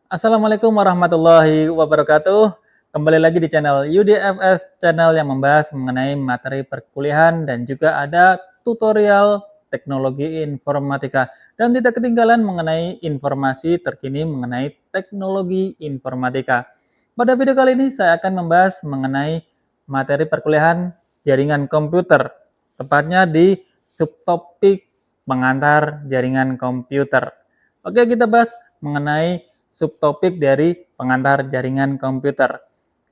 Assalamualaikum warahmatullahi wabarakatuh. Kembali lagi di channel UDFS, channel yang membahas mengenai materi perkuliahan dan juga ada tutorial teknologi informatika. Dan tidak ketinggalan mengenai informasi terkini mengenai teknologi informatika. Pada video kali ini saya akan membahas mengenai materi perkuliahan jaringan komputer. Tepatnya di subtopik pengantar jaringan komputer. Oke, kita bahas mengenai subtopik dari pengantar jaringan komputer.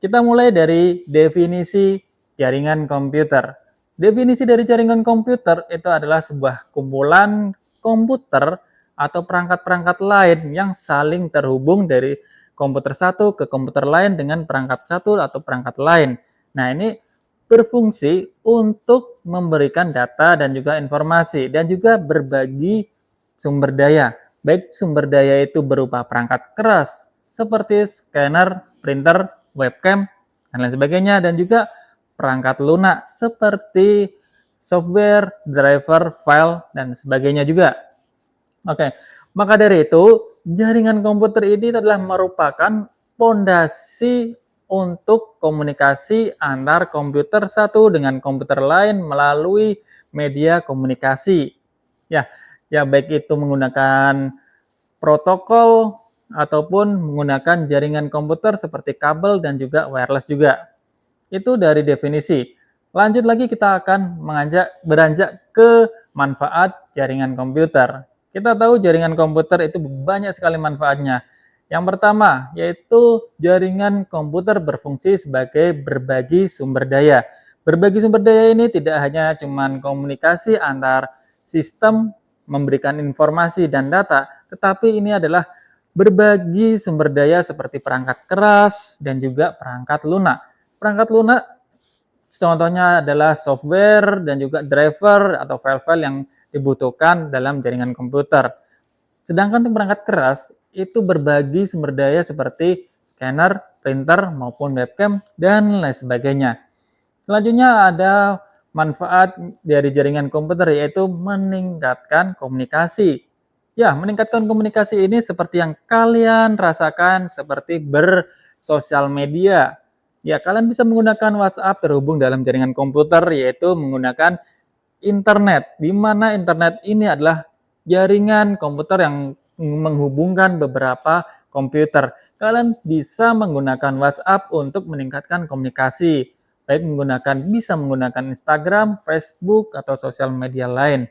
Kita mulai dari definisi jaringan komputer. Definisi dari jaringan komputer itu adalah sebuah kumpulan komputer atau perangkat-perangkat lain yang saling terhubung dari komputer satu ke komputer lain dengan perangkat satu atau perangkat lain. Nah, ini berfungsi untuk memberikan data dan juga informasi dan juga berbagi sumber daya. Baik sumber daya itu berupa perangkat keras seperti scanner, printer, webcam, dan lain sebagainya, dan juga perangkat lunak seperti software, driver, file, dan sebagainya juga. Oke, maka dari itu jaringan komputer ini adalah merupakan pondasi untuk komunikasi antar komputer satu dengan komputer lain melalui media komunikasi. Ya, ya baik itu menggunakan protokol ataupun menggunakan jaringan komputer seperti kabel dan juga wireless juga. Itu dari definisi. Lanjut lagi kita akan beranjak ke manfaat jaringan komputer. Kita tahu jaringan komputer itu banyak sekali manfaatnya. Yang pertama yaitu jaringan komputer berfungsi sebagai berbagi sumber daya. Berbagi sumber daya ini tidak hanya cuman komunikasi antar sistem memberikan informasi dan data, tetapi ini adalah berbagi sumber daya seperti perangkat keras dan juga perangkat lunak. Perangkat lunak contohnya adalah software dan juga driver atau file-file yang dibutuhkan dalam jaringan komputer. Sedangkan untuk perangkat keras itu berbagi sumber daya seperti scanner, printer maupun webcam dan lain sebagainya. Selanjutnya ada manfaat dari jaringan komputer yaitu meningkatkan komunikasi. Ya, meningkatkan komunikasi ini seperti yang kalian rasakan seperti bersosial media. Ya, kalian bisa menggunakan WhatsApp terhubung dalam jaringan komputer yaitu menggunakan internet, di mana internet ini adalah jaringan komputer yang menghubungkan beberapa komputer. Kalian bisa menggunakan WhatsApp untuk meningkatkan komunikasi, baik bisa menggunakan Instagram, Facebook, atau sosial media lain.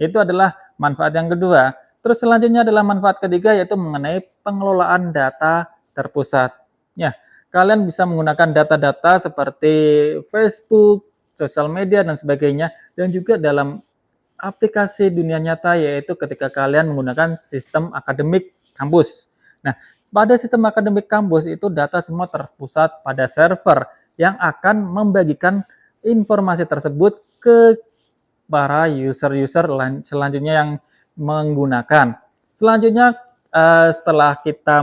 Itu adalah manfaat yang kedua. Terus selanjutnya adalah manfaat ketiga yaitu mengenai pengelolaan data terpusat. Ya, kalian bisa menggunakan data-data seperti Facebook, sosial media dan sebagainya, dan juga dalam aplikasi dunia nyata yaitu ketika kalian menggunakan sistem akademik kampus. Nah, pada sistem akademik kampus itu data semua terpusat pada server yang akan membagikan informasi tersebut ke para user-user selanjutnya yang menggunakan. Selanjutnya setelah kita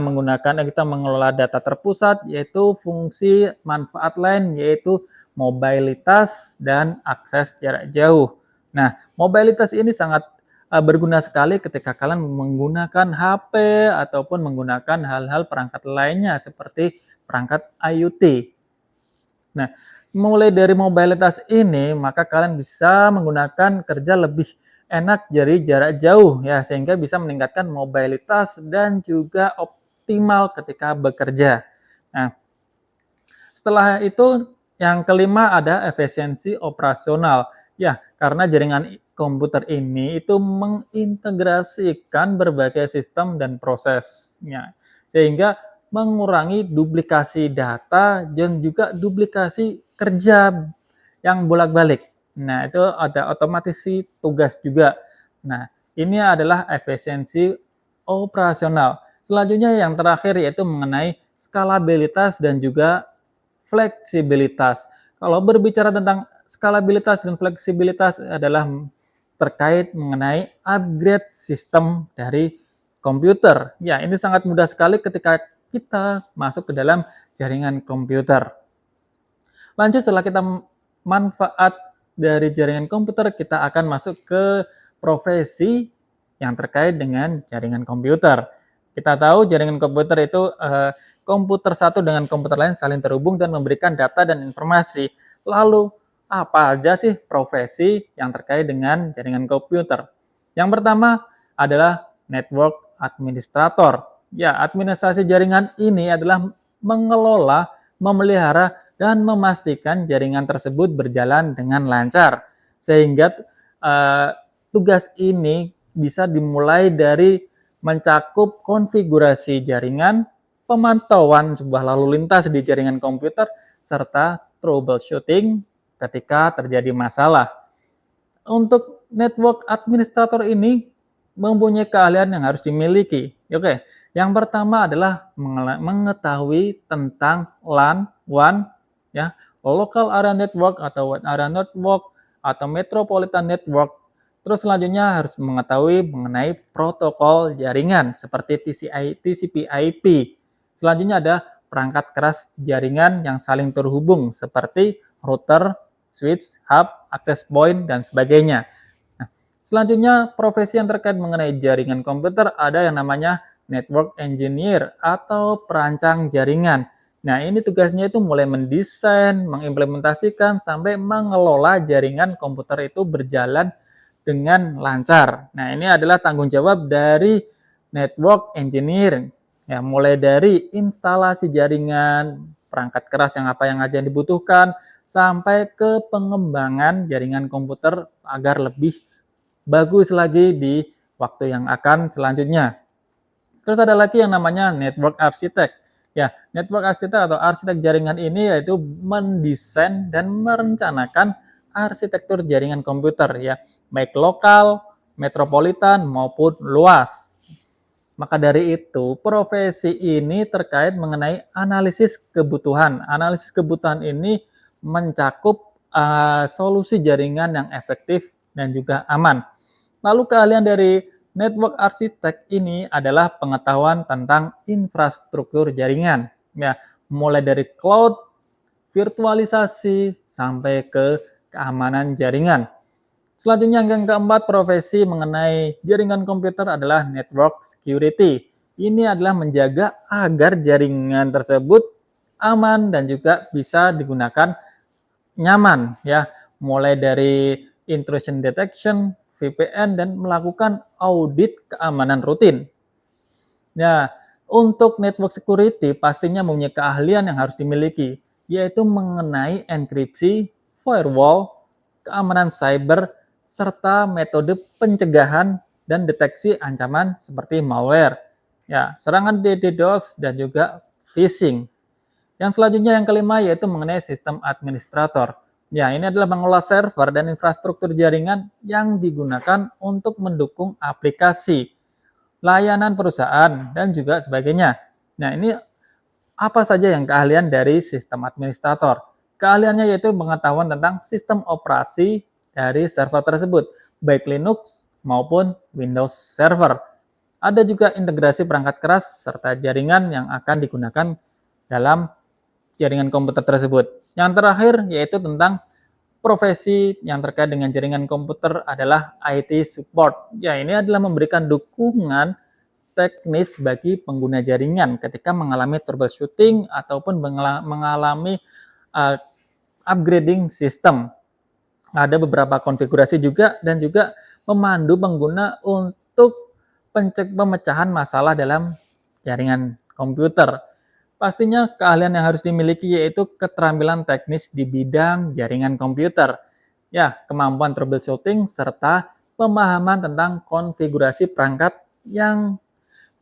mengelola data terpusat yaitu fungsi manfaat lain yaitu mobilitas dan akses jarak jauh. Nah, mobilitas ini sangat berguna sekali ketika kalian menggunakan HP ataupun menggunakan hal-hal perangkat lainnya seperti perangkat IoT. Nah, mulai dari mobilitas ini, maka kalian bisa menggunakan kerja lebih enak dari jarak jauh ya, sehingga bisa meningkatkan mobilitas dan juga optimal ketika bekerja. Nah, setelah itu yang kelima ada efisiensi operasional. Ya, karena jaringan komputer ini itu mengintegrasikan berbagai sistem dan prosesnya. Sehingga mengurangi duplikasi data dan juga duplikasi kerja yang bolak-balik. Nah, itu ada otomatisasi tugas juga. Nah, ini adalah efisiensi operasional. Selanjutnya yang terakhir yaitu mengenai skalabilitas dan juga fleksibilitas. Kalau berbicara tentang skalabilitas dan fleksibilitas adalah terkait mengenai upgrade sistem dari komputer. Ya, ini sangat mudah sekali ketika kita masuk ke dalam jaringan komputer. Lanjut setelah kita manfaat dari jaringan komputer, kita akan masuk ke profesi yang terkait dengan jaringan komputer. Kita tahu jaringan komputer itu komputer satu dengan komputer lain saling terhubung dan memberikan data dan informasi. Lalu apa aja sih profesi yang terkait dengan jaringan komputer? Yang pertama adalah network administrator. Ya, administrasi jaringan ini adalah mengelola, memelihara, dan memastikan jaringan tersebut berjalan dengan lancar. Sehingga tugas ini bisa dimulai dari mencakup konfigurasi jaringan, pemantauan sebuah lalu lintas di jaringan komputer, serta troubleshooting ketika terjadi masalah. Untuk network administrator ini mempunyai keahlian yang harus dimiliki. Oke, yang pertama adalah mengetahui tentang LAN, WAN, ya, local area network atau wide area network atau metropolitan network. Terus selanjutnya harus mengetahui mengenai protokol jaringan seperti TCP/IP. Selanjutnya ada perangkat keras jaringan yang saling terhubung seperti router, switch, hub, access point, dan sebagainya. Nah, selanjutnya profesi yang terkait mengenai jaringan komputer ada yang namanya network engineer atau perancang jaringan. Nah, ini tugasnya itu mulai mendesain, mengimplementasikan, sampai mengelola jaringan komputer itu berjalan dengan lancar. Nah, ini adalah tanggung jawab dari network engineering. Ya, mulai dari instalasi jaringan, perangkat keras yang aja yang dibutuhkan, sampai ke pengembangan jaringan komputer agar lebih bagus lagi di waktu yang akan selanjutnya. Terus ada lagi yang namanya network architect. Ya, network architect atau arsitek jaringan ini yaitu mendesain dan merencanakan arsitektur jaringan komputer ya, baik lokal, metropolitan maupun luas. Maka dari itu, profesi ini terkait mengenai analisis kebutuhan. Analisis kebutuhan ini mencakup solusi jaringan yang efektif dan juga aman. Lalu keahlian dari network architect ini adalah pengetahuan tentang infrastruktur jaringan. Ya, mulai dari cloud, virtualisasi, sampai ke keamanan jaringan. Selanjutnya yang keempat, profesi mengenai jaringan komputer adalah network security. Ini adalah menjaga agar jaringan tersebut aman dan juga bisa digunakan nyaman ya, mulai dari intrusion detection, VPN, dan melakukan audit keamanan rutin. Nah, untuk network security pastinya mempunyai keahlian yang harus dimiliki, yaitu mengenai enkripsi, firewall, keamanan cyber, serta metode pencegahan dan deteksi ancaman seperti malware, ya, serangan DDoS, dan juga phishing. Yang selanjutnya yang kelima yaitu mengenai sistem administrator. Ya, ini adalah mengelola server dan infrastruktur jaringan yang digunakan untuk mendukung aplikasi, layanan perusahaan, dan juga sebagainya. Nah, ini apa saja yang keahlian dari sistem administrator? Keahliannya yaitu pengetahuan tentang sistem operasi dari server tersebut, baik Linux maupun Windows Server. Ada juga integrasi perangkat keras serta jaringan yang akan digunakan dalam jaringan komputer tersebut. Yang terakhir yaitu tentang profesi yang terkait dengan jaringan komputer adalah IT support. Ya, ini adalah memberikan dukungan teknis bagi pengguna jaringan ketika mengalami troubleshooting ataupun mengalami upgrading sistem. Ada beberapa konfigurasi juga dan juga memandu pengguna untuk pemecahan masalah dalam jaringan komputer. Pastinya keahlian yang harus dimiliki yaitu keterampilan teknis di bidang jaringan komputer. Ya, kemampuan troubleshooting serta pemahaman tentang konfigurasi perangkat yang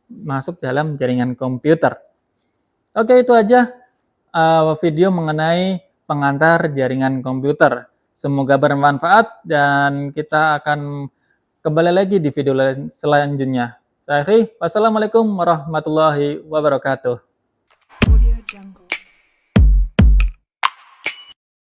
masuk dalam jaringan komputer. Oke, itu aja video mengenai pengantar jaringan komputer. Semoga bermanfaat dan kita akan kembali lagi di video selanjutnya. Saya akhiri, wassalamualaikum warahmatullahi wabarakatuh.